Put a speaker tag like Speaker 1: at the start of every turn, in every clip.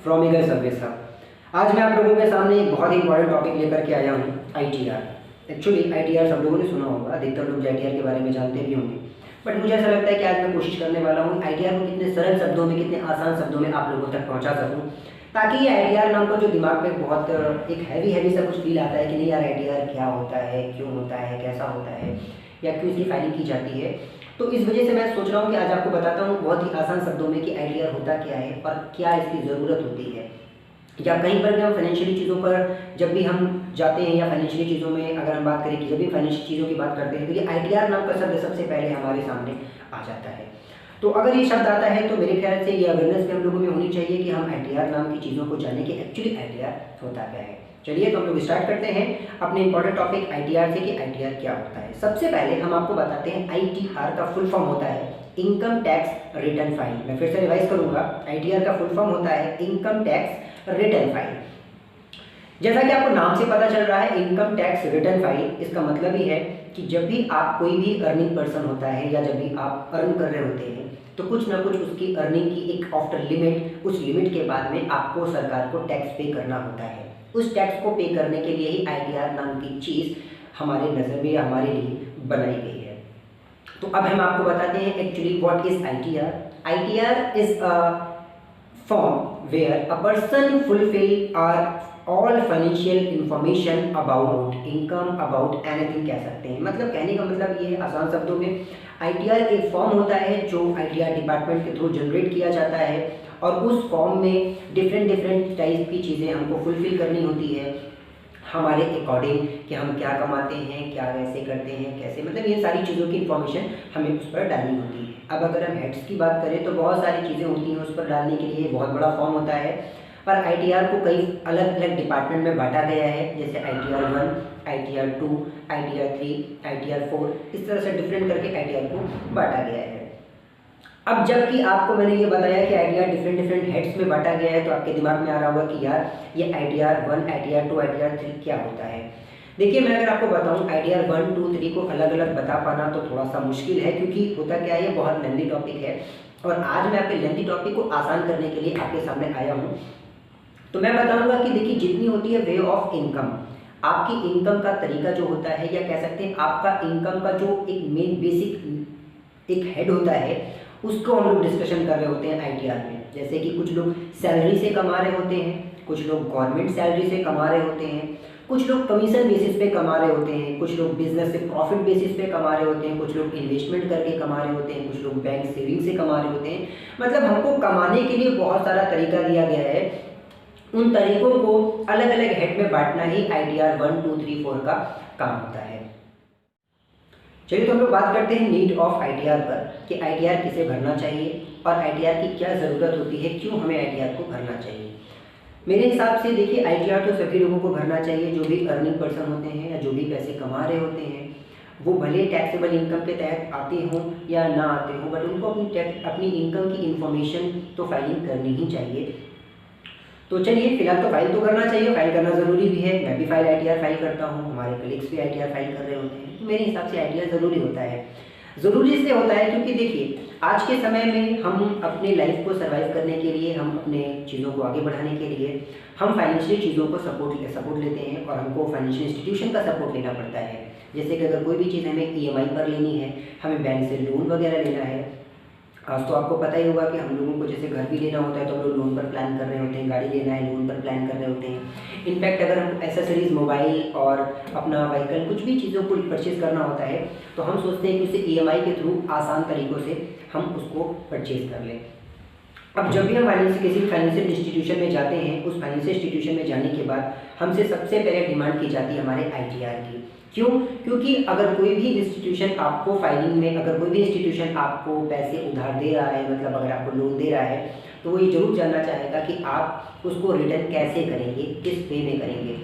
Speaker 1: From eagle service hub. आज मैं आप लोगों के सामने एक बहुत ही इंपॉर्टेंट टॉपिक लेकर के आया हूँ, ITR। एक्चुअली ITR सब लोगों ने सुना होगा, अधिकतर लोग ITR के बारे में जानते भी होंगे, बट मुझे ऐसा लगता है कि आज मैं कोशिश करने वाला हूँ ITR को कितने सरल शब्दों में, कितने आसान शब्दों में आप लोगों तक पहुँचा सकूँ, ताकि ये ITR नाम का जो दिमाग पे बहुत एक हैवी सा कुछ फील आता है कि नहीं यार ITR क्या होता है, क्यों होता है, कैसा होता है, या क्यों इसकी फाइलिंग की जाती है। तो इस वजह से मैं सोच रहा हूँ कि आज आपको बताता हूँ बहुत ही आसान शब्दों में कि ITR होता क्या है और क्या इसकी ज़रूरत होती है। या कहीं पर भी हम फाइनेंशियली चीज़ों पर जब भी हम जाते हैं, या फाइनेंशियली चीज़ों में अगर हम बात करें कि जब भी फाइनेंशियल चीज़ों की बात करते हैं तो ये ITR नाम का शब्द सबसे पहले हमारे सामने आ जाता है। तो अगर ये शब्द आता है तो मेरे ख्याल से ये अवेयरनेस भी हम लोगों में होनी चाहिए कि हम ITR नाम की चीज़ों को जाने कि एक्चुअली ITR होता क्या है। चलिए तो हम लोग स्टार्ट करते हैं अपने इंपॉर्टेंट टॉपिक ITR से कि ITR क्या होता है। सबसे पहले हम आपको बताते हैं ITR का फुल फॉर्म होता है इनकम टैक्स रिटर्न फाइल। मैं फिर से रिवाइज करूंगा, ITR का फुल फॉर्म होता है इनकम टैक्स रिटर्न फाइल। जैसा कि आपको नाम से पता चल रहा है इनकम टैक्स रिटर्न फाइल, इसका मतलब ही है कि जब भी आप कोई भी अर्निंग पर्सन होता है या जब भी आप अर्न कर रहे होते हैं तो कुछ ना कुछ उसकी अर्निंग की एक आफ्टर लिमिट, उस लिमिट के बाद में आपको सरकार को टैक्स पे करना होता है। उस टैक्स को पे करने के लिए ही ITR नाम की चीज़ हमारे नज़र में, हमारे लिए बनाई गई है। तो अब हम आपको बताते हैं actually what is ITR। ITR is a form where a person fulfil all financial information about income, about anything कह सकते हैं। मतलब कहने का मतलब ये है आसान शब्दों में, ITR एक फॉर्म होता है जो ITR डिपार्टमेंट के थ्रू जनरेट किया जाता है और उस फॉर्म में डिफरेंट टाइप की चीज़ें हमको फुलफिल करनी होती है हमारे अकॉर्डिंग कि हम क्या कमाते हैं, क्या कैसे करते हैं, कैसे, मतलब ये सारी चीज़ों की इन्फॉर्मेशन हमें उस पर डालनी होती है। अब अगर हम हेड्स की बात करें तो बहुत सारी चीज़ें होती हैं उस पर डालने के लिए, बहुत बड़ा फॉर्म होता है। पर ITR को कई अलग अलग डिपार्टमेंट में बांटा गया है, जैसे ITR 1, ITR 2, ITR 3, ITR 4, इस तरह से डिफरेंट करके ITR को बांटा गया है। अब जबकि आपको मैंने ये बताया कि ITR डिफरेंट हेड्स में बांटा गया है, तो आपके दिमाग में आ रहा होगा कि यार ये ITR 1, ITR 2, ITR 3 क्या होता है। देखिए मैं अगर आपको बताऊं ITR 1, 2, 3 को अलग अलग बता पाना तो थोड़ा सा मुश्किल है, क्योंकि होता क्या है ये बहुत लेंथी टॉपिक है और आज मैं आपके लेंथी टॉपिक को आसान करने के लिए आपके सामने आया हूँ। तो मैं बताऊँगा कि देखिए जितनी होती है वे ऑफ इनकम, आपकी इनकम का तरीका जो होता है, या कह सकते हैं आपका इनकम का जो एक मेन बेसिक एक हेड होता है, उसको हम लोग डिस्कशन कर रहे होते हैं ITR में। जैसे कि कुछ लोग सैलरी से कमा रहे होते हैं, कुछ लोग गवर्नमेंट सैलरी से कमा रहे होते हैं, कुछ लोग कमीशन बेसिस पे कमा रहे होते हैं, कुछ लोग बिजनेस से प्रॉफिट बेसिस पे कमा रहे होते हैं, कुछ लोग इन्वेस्टमेंट करके कमा रहे होते हैं, कुछ लोग बैंक सेविंग से कमा रहे होते हैं। मतलब हमको कमाने के लिए बहुत सारा तरीका दिया गया है, उन तरीकों को अलग अलग हेड में बांटना ही ITR 1, 2, 3, 4 का काम होता है। चलिए तो हम लोग बात करते हैं नीड ऑफ ITR पर कि ITR किसे भरना चाहिए और ITR की क्या ज़रूरत होती है, क्यों हमें ITR को भरना चाहिए। मेरे हिसाब से देखिए ITR तो सभी लोगों को भरना चाहिए जो भी अर्निंग पर्सन होते हैं या जो भी पैसे कमा रहे होते हैं, वो भले टैक्सेबल इनकम के तहत आते हों या ना आते हों, बट उनको अपनी इनकम की इन्फॉर्मेशन तो फाइलिंग करनी ही चाहिए। तो चलिए फिलहाल तो फाइल तो करना चाहिए, फाइल करना ज़रूरी भी है। मैं भी फाइल ITR फाइल करता हूँ, हमारे कलीग्स भी ITR फाइल कर रहे होते हैं, तो मेरे हिसाब से ITR ज़रूरी होता है। ज़रूरी इसलिए होता है क्योंकि देखिए आज के समय में हम अपनी लाइफ को सर्वाइव करने के लिए, हम अपने चीज़ों को आगे बढ़ाने के लिए हम फाइनेंशियल चीज़ों को सपोर्ट लेते हैं और हमको फाइनेंशियल इंस्टीट्यूशन का सपोर्ट लेना पड़ता है। जैसे कि अगर कोई भी चीज़ हमें EMI पर लेनी है, हमें बैंक से लोन वगैरह लेना है। आज तो आपको पता ही होगा कि हम लोगों को जैसे घर भी लेना होता है तो हम लोग लोन पर प्लान कर रहे होते हैं, गाड़ी लेना है लोन पर प्लान कर रहे होते हैं। इनफैक्ट अगर हम एसेसरीज, मोबाइल और अपना व्हीकल, कुछ भी चीज़ों को परचेज़ करना होता है तो हम सोचते हैं कि उसे EMI के थ्रू आसान तरीक़ों से हम उसको परचेज़ कर लें। अब जब भी हम किसी फाइनेंशियल इंस्टीट्यूशन में जाते हैं, उस फाइनेंशियल इंस्टीट्यूशन में जाने के बाद हमसे सबसे पहले डिमांड की जाती है हमारे ITR की। क्यों? क्योंकि अगर कोई भी इंस्टीट्यूशन आपको फाइलिंग में, अगर कोई भी इंस्टीट्यूशन आपको पैसे उधार दे रहा है, मतलब अगर आपको लोन दे रहा है, तो वो ये जरूर जानना चाहेगा कि आप उसको रिटर्न कैसे करेंगे, किस पे में करेंगे।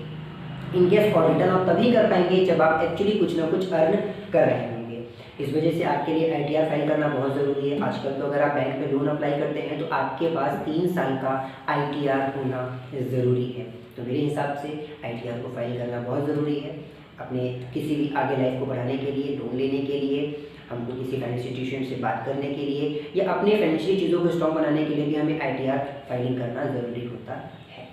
Speaker 1: इनकेस और रिटर्न आप तभी कर पाएंगे जब आप एक्चुअली कुछ ना कुछ अर्न कर रहे होंगे। इस वजह से आपके लिए ITR फाइल करना बहुत ज़रूरी है। आजकल तो अगर आप बैंक में लोन अप्लाई करते हैं तो आपके पास 3 साल का ITR होना ज़रूरी है। तो मेरे हिसाब से ITR को फाइल करना बहुत ज़रूरी है अपने किसी भी आगे लाइफ को बढ़ाने के लिए, लोन लेने के लिए, हमको किसी फाइनेंशियल इंस्टीट्यूशन से बात करने के लिए या अपने फाइनेंशियल चीज़ों को स्ट्रॉन्ग बनाने के लिए भी हमें ITR फाइलिंग करना ज़रूरी होता है।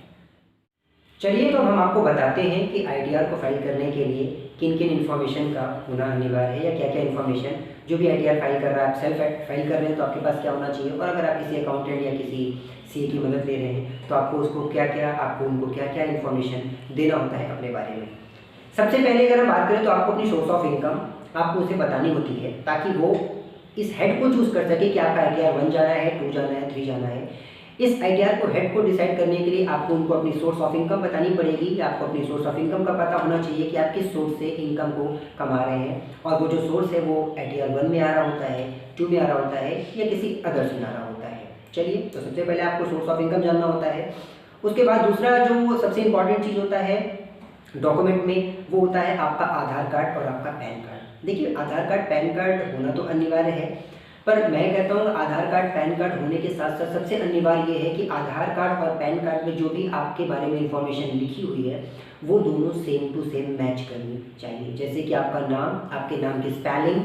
Speaker 1: चलिए तो हम आपको बताते हैं कि ITR को फाइल करने के लिए किन किन इन्फॉर्मेशन का होना अनिवार्य है या क्या क्या इन्फॉर्मेशन, जो भी ITR फाइल कर रहा है, आप सेल्फ फाइल कर रहे हैं तो आपके पास क्या होना चाहिए, और अगर आप किसी अकाउंटेंट या किसी CA की मदद ले रहे हैं तो आपको उनको क्या क्या इन्फॉर्मेशन देना होता है अपने बारे में। सबसे पहले अगर हम बात करें तो आपको अपनी सोर्स ऑफ इनकम आपको उसे बतानी होती है, ताकि वो इस हेड को चूज़ कर सके कि आपका ITR 1 जाना है, 2 जाना है, 3 जाना है। इस ITR को हेड को डिसाइड करने के लिए आपको उनको अपनी सोर्स ऑफ इनकम बतानी पड़ेगी। आपको अपनी सोर्स ऑफ इनकम का पता होना चाहिए कि आप किस सोर्स से इनकम को कमा रहे हैं, और वो जो सोर्स है वो ITR 1 में आ रहा होता है, 2 में आ रहा होता है या किसी अदर्स में आ रहा होता है। चलिए, तो सबसे पहले आपको सोर्स ऑफ इनकम जानना होता है। उसके बाद दूसरा जो सबसे इंपॉर्टेंट चीज़ होता है डॉक्यूमेंट में, वो होता है आपका आधार कार्ड और आपका पैन कार्ड। देखिए, आधार कार्ड पैन कार्ड होना तो अनिवार्य है, पर मैं कहता हूँ आधार कार्ड पैन कार्ड होने के साथ साथ सबसे अनिवार्य ये है कि आधार कार्ड और पैन कार्ड में जो भी आपके बारे में इंफॉर्मेशन लिखी हुई है वो दोनों सेम टू सेम मैच करनी चाहिए। जैसे कि आपका नाम, आपके नाम की स्पेलिंग,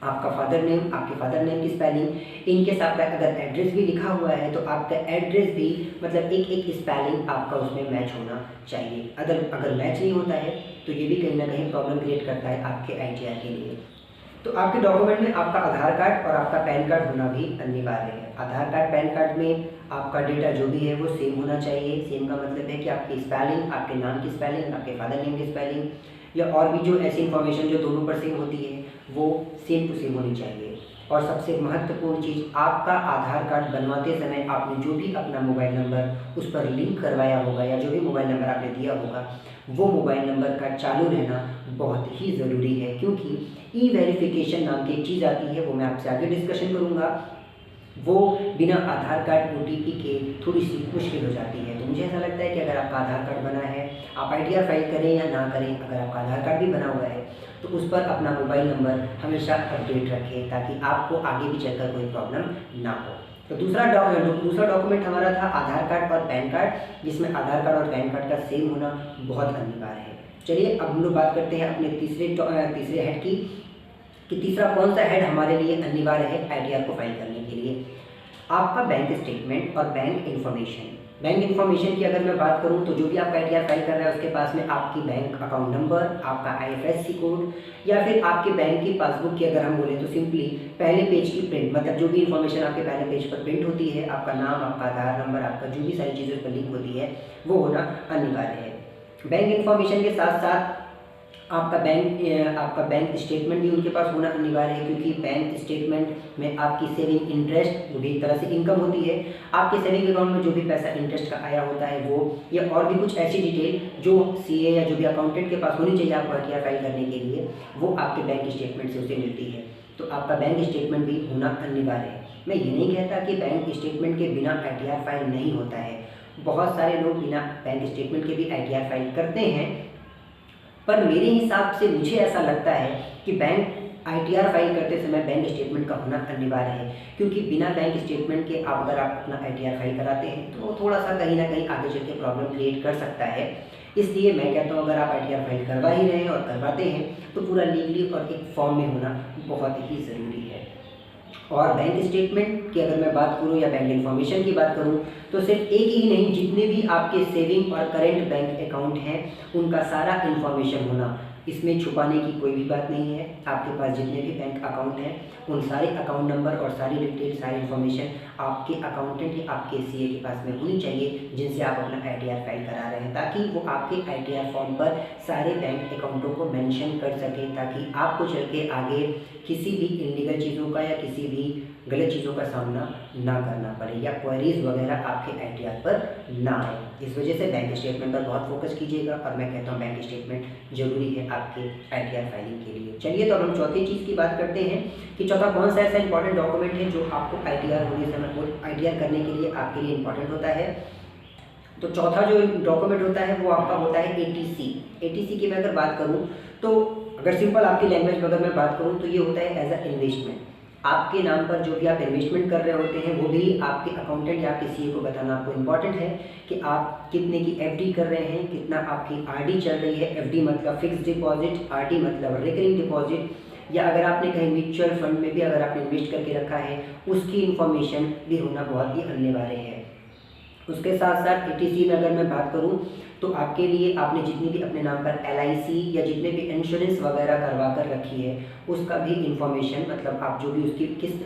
Speaker 1: आपका फादर नेम की स्पेलिंग, इनके साथ अगर एड्रेस भी लिखा हुआ है तो आपका एड्रेस भी मतलब एक स्पेलिंग आपका उसमें मैच होना चाहिए। अगर मैच नहीं होता है तो ये भी कहीं ना कहीं प्रॉब्लम क्रिएट करता है आपके ITR के लिए। तो आपके डॉक्यूमेंट में आपका आधार कार्ड और आपका पैन कार्ड होना भी अनिवार्य है। आधार कार्ड पैन कार्ड में आपका डेटा जो भी है वो सेम होना चाहिए। सेम का मतलब है कि आपकी स्पेलिंग, आपके नाम की स्पेलिंग, आपके फादर नेम की स्पेलिंग या और भी जो ऐसी इन्फॉर्मेशन जो दोनों पर सेम होती है वो सेम टू सेम होनी चाहिए। और सबसे महत्वपूर्ण चीज़, आपका आधार कार्ड बनवाते समय आपने जो भी अपना मोबाइल नंबर उस पर लिंक करवाया होगा या जो भी मोबाइल नंबर आपने दिया होगा वो मोबाइल नंबर का चालू रहना बहुत ही ज़रूरी है, क्योंकि ई-वेरिफिकेशन नाम की एक चीज़ आती है, वो मैं आपसे आगे डिस्कशन करूँगा। वो बिना आधार कार्ड OTP के थोड़ी सी मुश्किल हो जाती है। तो मुझे ऐसा लगता है कि अगर आपका आधार कार्ड बना है, आप ITR फाइल करें या ना करें, अगर आपका आधार कार्ड भी बना हुआ है तो उस पर अपना मोबाइल नंबर हमेशा अपडेट रखें, ताकि आपको आगे भी चलकर कोई प्रॉब्लम ना हो। तो दूसरा डॉक्यूमेंट हमारा था आधार कार्ड और पैन कार्ड, जिसमें आधार कार्ड और पैन कार्ड का सेम होना बहुत अनिवार्य है। चलिए, अब हम लोग बात करते हैं अपने तीसरे हेड की, कि तीसरा कौन सा हेड हमारे लिए अनिवार्य है ITR को फाइल करने के लिए। आपका बैंक स्टेटमेंट और बैंक इन्फॉर्मेशन। बैंक इन्फॉर्मेशन की अगर मैं बात करूं तो जो भी आपका ITR फाइल कर रहा है उसके पास में आपकी बैंक अकाउंट नंबर, आपका IFSC कोड या फिर आपके बैंक की पासबुक की अगर हम बोलें तो सिंपली पहले पेज की प्रिंट, मतलब जो भी इन्फॉर्मेशन आपके पहले पेज पर प्रिंट होती है, आपका नाम, आपका आधार नंबर, आपका जो भी सारी चीज़ें पर लिंक होती है वो होना अनिवार्य है। बैंक इन्फॉर्मेशन के साथ साथ आपका बैंक स्टेटमेंट भी उनके पास होना अनिवार्य है, क्योंकि बैंक स्टेटमेंट में आपकी सेविंग इंटरेस्ट जो भी एक तरह से इनकम होती है, आपके सेविंग अकाउंट में जो भी पैसा इंटरेस्ट का आया होता है वो, या और भी कुछ ऐसी डिटेल जो CA या जो भी अकाउंटेंट के पास होनी चाहिए आपको ITR फाइल करने के लिए, वो आपके बैंक स्टेटमेंट से उसे मिलती है। तो आपका बैंक स्टेटमेंट भी होना अनिवार्य है। मैं ये नहीं कहता कि बैंक स्टेटमेंट के बिना ITR फाइल नहीं होता है, बहुत सारे लोग बिना बैंक स्टेटमेंट के भी ITR फाइल करते हैं, पर मेरे हिसाब से मुझे ऐसा लगता है कि बैंक ITR फाइल करते समय बैंक स्टेटमेंट का होना अनिवार्य है, क्योंकि बिना बैंक स्टेटमेंट के अगर आप अपना ITR फाइल कराते हैं तो वो थोड़ा सा कहीं ना कहीं आगे चल के प्रॉब्लम क्रिएट कर सकता है। इसलिए मैं कहता हूँ अगर आप ITR फाइल करवा ही रहे हैं और करवाते हैं तो पूरा लीगली और एक फॉर्म में होना बहुत ही ज़रूरी है। और बैंक स्टेटमेंट की अगर मैं बात करूं या बैंक इन्फॉर्मेशन की बात करूं तो सिर्फ एक ही नहीं, जितने भी आपके सेविंग और करेंट बैंक अकाउंट हैं उनका सारा इन्फॉर्मेशन होना, इसमें छुपाने की कोई भी बात नहीं है। आपके पास जितने भी बैंक अकाउंट हैं उन सारे अकाउंट नंबर और सारी डिटेल, सारी इन्फॉर्मेशन आपके अकाउंटेंट या आपके CA के पास में होनी चाहिए, जिनसे आप अपना ITR फाइल करा रहे हैं, ताकि वो आपके ITR फॉर्म पर सारे बैंक अकाउंटों को मेंशन कर सके, ताकि आपको चल के आगे किसी भी इलीगल चीज़ों का या किसी भी गलत चीज़ों का सामना ना करना पड़े या क्वेरीज वगैरह आपके ITR पर ना आए। इस वजह से बैंक स्टेटमेंट पर बहुत फोकस कीजिएगा, और मैं कहता हूँ बैंक स्टेटमेंट जरूरी है आपके ITR फाइलिंग के लिए। चलिए, तो अब हम चौथी चीज़ की बात करते हैं कि चौथा कौन सा ऐसा इंपॉर्टेंट डॉक्यूमेंट है जो आपको ITR करने के लिए आपके लिए इंपॉर्टेंट होता है। तो चौथा जो डॉक्यूमेंट होता है वो आपका होता है ATC की मैं अगर बात करूँ तो अगर सिंपल आपकी लैंग्वेज में अगर मैं बात करूँ तो ये होता है एज अ इन्वेस्टमेंट। आपके नाम पर जो भी आप इन्वेस्टमेंट कर रहे होते हैं वो भी आपके अकाउंटेंट या आपके CA को बताना आपको इम्पॉर्टेंट है कि आप कितने की FD कर रहे हैं, कितना आपकी RD चल रही है। FD मतलब फिक्स डिपॉजिट, RD मतलब रिकरिंग डिपॉजिट, या अगर आपने कहीं म्यूचुअल फंड में भी अगर आपने इन्वेस्ट करके रखा है उसकी इन्फॉर्मेशन भी होना बहुत ही अनिवार्य है। उसके साथ साथ ETC में अगर मैं बात करूं तो आपके लिए आपने जितनी भी अपने नाम पर LIC या जितने भी इंश्योरेंस वगैरह करवा कर रखी है उसका भी इंफॉर्मेशन, मतलब आप जो भी उसकी किस्त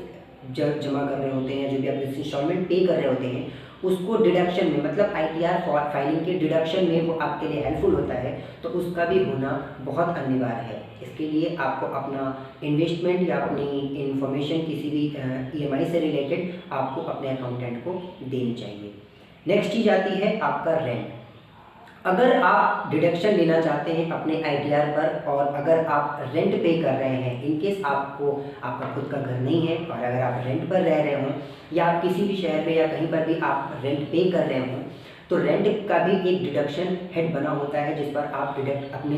Speaker 1: जमा कर रहे होते हैं, जो भी आप इंस्टॉलमेंट पे कर रहे होते हैं उसको डिडक्शन में, मतलब ITR फाइलिंग के डिडक्शन में वो आपके लिए हेल्पफुल होता है, तो उसका भी होना बहुत अनिवार्य है। इसके लिए आपको अपना इन्वेस्टमेंट या अपनी इंफॉर्मेशन किसी भी EMI से रिलेटेड आपको अपने अकाउंटेंट को देनी चाहिए। नेक्स्ट चीज़ आती है आपका रेंट। अगर आप डिडक्शन लेना चाहते हैं अपने ITR पर और अगर आप रेंट पे कर रहे हैं, इन केस आपको आपका खुद का घर नहीं है और अगर आप रेंट पर रह रहे हों या आप किसी भी शहर पे या कहीं पर भी आप रेंट पे कर रहे हों, तो रेंट का भी एक डिडक्शन हेड बना होता है जिस पर आप डिडक्ट अपने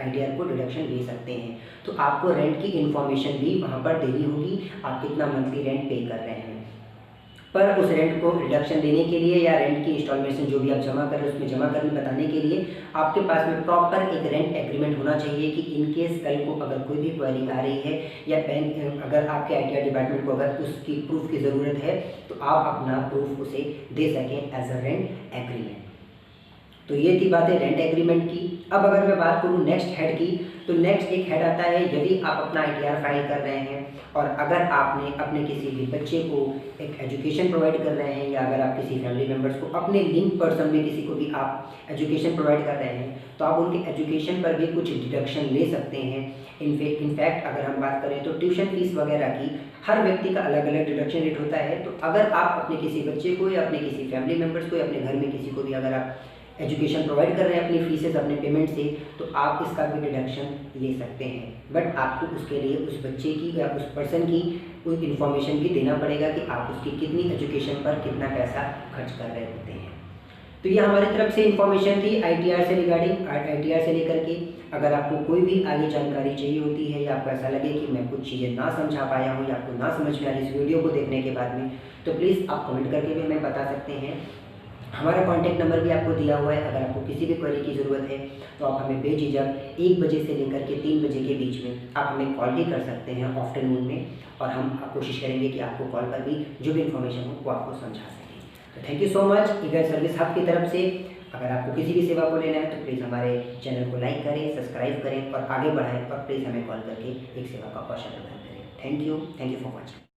Speaker 1: ITR को डिडक्शन ले सकते हैं। तो आपको रेंट की इंफॉर्मेशन भी वहाँ पर देनी होगी, आप कितना मंथली रेंट पे कर रहे हैं। पर उस रेंट को रिडक्शन देने के लिए या रेंट की इंस्टॉलमेशन जो भी आप जमा कर रहे हैं उसमें जमा करने बताने के लिए आपके पास में प्रॉपर एक रेंट एग्रीमेंट होना चाहिए कि इन केस कल को अगर कोई भी क्वेरी आ रही है या बैंक अगर आपके ITR डिपार्टमेंट को अगर उसकी प्रूफ की ज़रूरत है तो आप अपना प्रूफ उसे दे सकें एज अ रेंट एग्रीमेंट। तो ये थी बातें रेंट एग्रीमेंट की। अब अगर मैं बात करूँ नेक्स्ट हेड की, तो नेक्स्ट एक हेड आता है यदि आप अपना ITR फाइल कर रहे हैं और अगर आपने अपने किसी भी बच्चे को एक एजुकेशन प्रोवाइड कर रहे हैं या अगर आप किसी फैमिली मेम्बर्स को अपने लिंक पर्सन में किसी को भी आप एजुकेशन प्रोवाइड कर रहे हैं तो आप उनके एजुकेशन पर भी कुछ डिडक्शन ले सकते हैं। इनफैक्ट अगर हम बात करें तो ट्यूशन फीस वगैरह की हर व्यक्ति का अलग अलग डिडक्शन रेट होता है। तो अगर आप अपने किसी बच्चे को या अपने किसी फैमिली मेम्बर्स को या अपने घर में किसी को भी अगर आप एजुकेशन प्रोवाइड कर रहे हैं अपनी फीसेस अपने पेमेंट से, तो आप इसका भी डिडक्शन ले सकते हैं। बट आपको उसके लिए उस बच्चे की या उस पर्सन की कोई इन्फॉर्मेशन भी देना पड़ेगा कि आप उसकी कितनी एजुकेशन पर कितना पैसा खर्च कर रहे होते हैं। तो ये हमारी तरफ से इन्फॉर्मेशन थी ITR से रिगार्डिंग। ITR से लेकर के अगर आपको कोई भी आगे जानकारी चाहिए होती है या आपको ऐसा लगे कि मैं कुछ चीज़ें ना समझा पाया हूँ या आपको ना समझ में आ रही इस वीडियो को देखने के बाद में, तो प्लीज़ आप कमेंट करके भी हमें बता सकते हैं। हमारा कॉन्टैक्ट नंबर भी आपको दिया हुआ है। अगर आपको किसी भी क्वेरी की ज़रूरत है तो आप हमें बेझिझक 1 बजे से लेकर के 3 बजे के बीच में आप हमें कॉल भी कर सकते हैं आफ्टरनून में, और हम कोशिश करेंगे कि आपको कॉल पर भी जो भी इन्फॉर्मेशन हो वो आपको समझा सकें। तो thank you so much eager service hub की तरफ से। अगर आपको किसी भी सेवा को लेना है तो प्लीज़ हमारे चैनल को लाइक करें, सब्सक्राइब करें और आगे बढ़ाएँ, और प्लीज़ हमें कॉल करके एक सेवा का क्वेश्चन प्रदान करें। Thank you for watching.